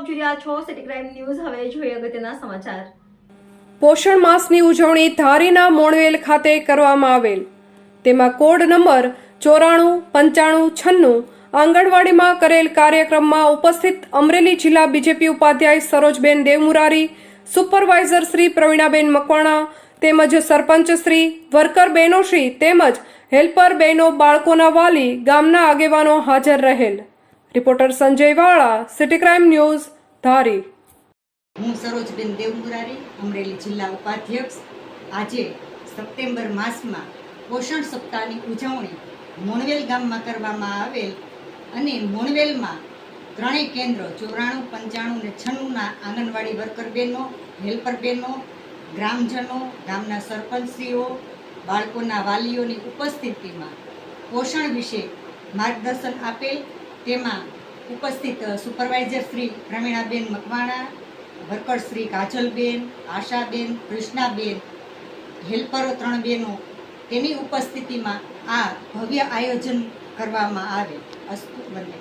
આપ જોઈ રહ્યા છો સિટી ક્રાઇમ ન્યૂઝ। હવે જોઈએ અગત્યના સમાચાર। પોષણ માસની ઉજવણી ધારીના મોણવેલ ખાતે કરવામાં આવેલ, તેમાં કોડ નંબર 949596 આંગણવાડીમાં કરેલ કાર્યક્રમમાં ઉપસ્થિત અમરેલી જિલ્લા બીજેપી ઉપાધ્યાય સરોજબેન દેવમુરારી, સુપરવાઇઝર શ્રી પ્રવીણાબેન મકવાણા તેમજ સરપંચ શ્રી, વર્કર બહેનો શ્રી તેમજ હેલ્પર બહેનો, બાળકોના વાલી, ગામના આગેવાનો હાજર રહેલ। રિપોર્ટર સંજય વાળા, સિટી ક્રાઇમ ન્યૂઝ, ધારી। હું સરોજબેન દેવમુરારી, અમરેલી જિલ્લા ઉપાધ્યક્ષ। આજે સપ્ટેમ્બર માસમાં પોષણ સપ્તાહની ઉજવણી મોણવેલ ગામમાં કરવામાં આવેલ અને મોણવેલમાં ત્રણેય કેન્દ્રો 94, 95 અને 96ના આંગણવાડી વર્કર બહેનો, હેલ્પર બહેનો, ગ્રામજનો, ગામના સરપંચશ્રીઓ, બાળકોના વાલીઓની ઉપસ્થિતિમાં પોષણ વિશે માર્ગદર્શન આપેલ। તેમાં ઉપસ્થિત સુપરવાઇઝર શ્રી પ્રવીણાબેન મકવાણા, વર્કર શ્રી કાજલબેન, આશાબેન, કૃષ્ણાબેન, હેલ્પરો 3 બહેનો, તેની ઉપસ્થિતિમાં આ ભવ્ય આયોજન કરવામાં આવે। અસ્તુ વંદે।